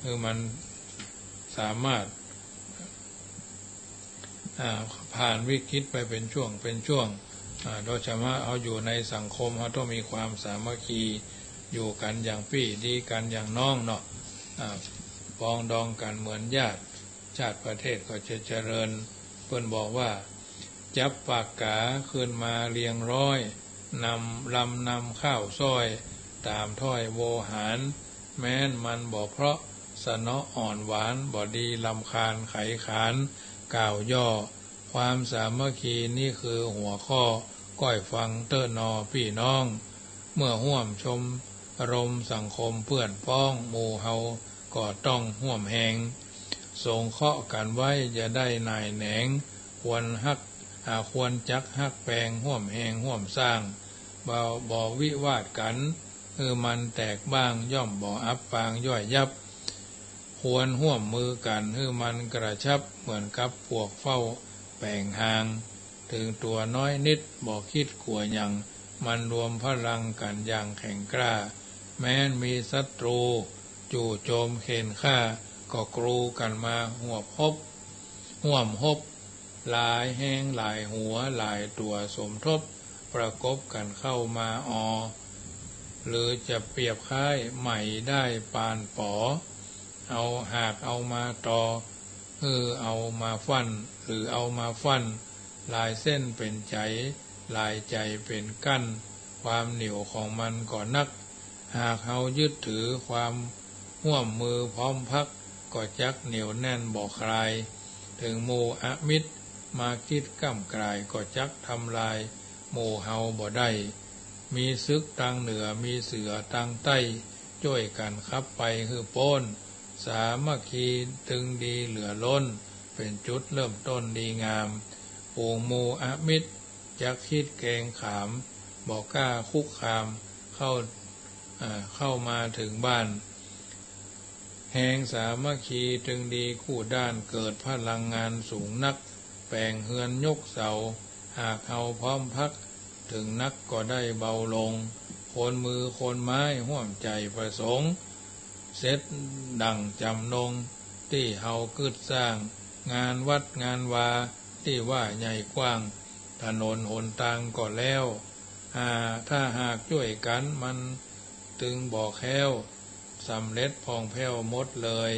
คือมันสามารถผ่านวิกฤตไปเป็นช่วง โดยเฉพาะเขาอยู่ในสังคมเขาต้องมีความสามัคคีอยู่กันอย่างพี่ดีกันอย่างน้องเนาะปองดองกันเหมือนญาติชาติประเทศก็จะเจริญเพิ่นบอกว่าจับปากกาขึ้นมาเรียงร้อยนำข้าวซ้อยตามถ้อยโวหารแม้นมันบ่เพราะสนออ่อนหวานบ่ดีลำคาญไขขานกล่าวย่อความสามัคคีนี่คือหัวข้อก้อยฟังเต้อนอพี่น้องเมื่อห่วมชมอารมณ์สังคมเพื่อนพ้องหมู่เฮาก็ต้องห่วมแหงสงเคราะห์กันไว้จะได้นายแหนงควรจักฮักแปลงห่วมแหงห่วมสร้างบ่วิวาทกันมันแตกบ้างย่อมบ่อับปางย่อยยับควรห่วมมือกันมันกระชับเหมือนกับพวกเฝ้าแป่งห่างถึงตัวน้อยนิดบ่คิดกลัวอย่างมันรวมพลังกันอย่างแข็งกล้าแม้นมีศัตรูจู่โจมเข็นฆ่าก็กรูกันมาห่วมหบหลายแห้งหลายหัวหลายตัวสมทบประกบกันเข้ามาหรือจะเปรียบคล้ายใหม่ได้ปานป๋อหากเอามาต่อเอามาฟันหรือเอามาฟันลายเส้นเป็นใจลายใจเป็นกั้นความเหนียวของมันก็นักหากเฮายึดถือความห่วมมือพร้อมพักก็จักเหนียวแน่นบ่คลายถึงหมู่อมิตรมาคิดก้ำกลายก็จักทำลายหมู่เฮาบ่ได้มีศึกตังเหนือมีเสือตังใต้ช่วยกันขับไปโป้นสามัคคีตึงดีเหลือล้นเป็นจุดเริ่มต้นดีงามปูหมู่อมิตรจักคิดเกงขามบ่กล้าคุกคามเข้ามาถึงบ้านแห่งสามัคคีจึงดีคู่ด้านเกิดพลังงานสูงนักแปลงเฮือนยกเสาหากเฮาพร้อมพักถึงนักก็ได้เบาลงคนมือคนไม้ห่วมใจประสงค์เสร็จดังจำนงที่เฮากึดสร้างงานวัดงานวาที่ว่าใหญ่กว้างถนนหนทางก็แล้วถ้าหากช่วยกันมันตึงบ่แค้วสำเร็จพองแผ้วหมดเลย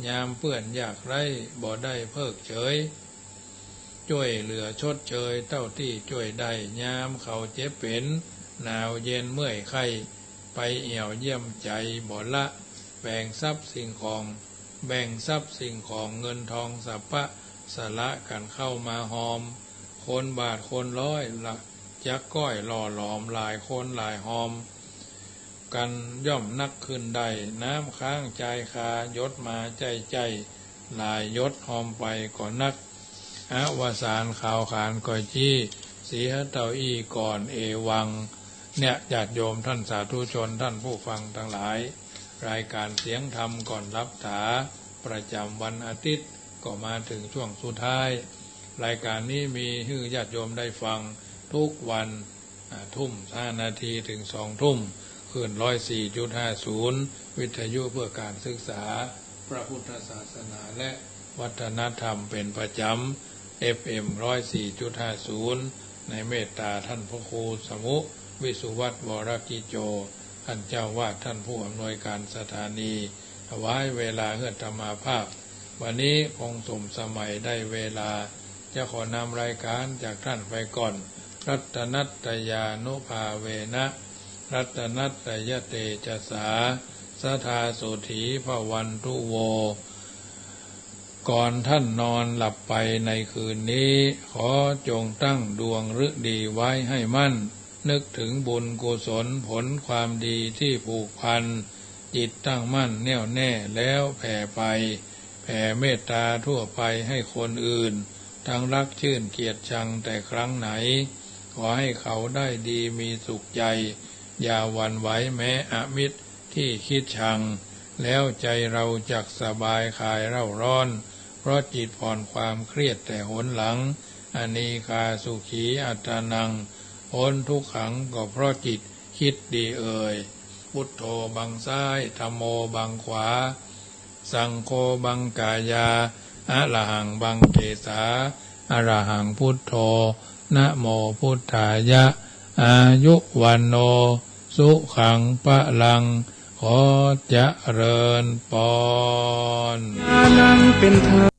ยามเปื้อนอยากไรบ่ได้เพิกเฉยช่วยเหลือชดเชยเต้าที่ช่วยได้ยามเขาเจ็บเป็นหนาวเย็นเมื่อยไข้ไปเอี่ยวเยี่ยมใจบ่ละแบ่งทรัพย์สิ่งของเงินทองสัพพะสละกันเข้ามาหอมคนบาทคนร้อยละจักก้อยหล่อหลอมหลายคนหลายหอมกันย่อมนักขึ้นได้น้ำค้างใจคายดมาใจหลายยดหอมไปก่อนนักวสานข่าวขานก่อยจี้สีหเต้าอี้ก่อนเอวังเนี่ยญาติโยมท่านสาธุชนท่านผู้ฟังทั้งหลายรายการเสียงธรรมก่อนรับถาประจำวันอาทิตย์ก็มาถึงช่วงสุดท้ายรายการนี้มีให้ญาติโยมได้ฟังทุกวันทุ่ม5 นาทีถึง2 ทุ่มคลื่น 104.50 วิทยุเพื่อการศึกษาพระพุทธศาสนาและวัฒนธรรมเป็นประจำ FM 104.50 ในเมตตาท่านพระครูสมุวิสุวัตรวรกิโจท่านเจ้าวาดท่านผู้อำนวยการสถานีถวายเวลาเฮือธรรมาภาพวันนี้คงสมสมัยได้เวลาจะขอนำรายการจากท่านไปก่อนรัตนัตตยานุภาเวนะรัตนัตตยเตจสาสทาโสถีภวันตุโวก่อนท่านนอนหลับไปในคืนนี้ขอจงตั้งดวงฤดีไว้ให้มั่นนึกถึงบุญกุศลผลความดีที่ผูกพันจิตตั้งมั่นแน่วแน่แล้วแผ่ไปแผ่เมตตาทั่วไปให้คนอื่นทั้งรักชื่นเกียรติชังแต่ครั้งไหนขอให้เขาได้ดีมีสุขใจอย่าหวั่นไหวแม้อมิตรที่คิดชังแล้วใจเราจักสบายคลายเร่าร้อนเพราะจิตผ่อนความเครียดแต่หนหลังอนีคาสุขีอัตตานังพ้นทุกขังก็เพราะจิตคิดดีเอ่ยพุทโธบังซ้ายธัมโมบังขวาสังโฆบังกายาอะระหังบังเกสาอะระหังพุทโธ นะโมพุทธายะอายุวันโนสุขังพลังขอเจริญพร ญาณังเป็นธรรม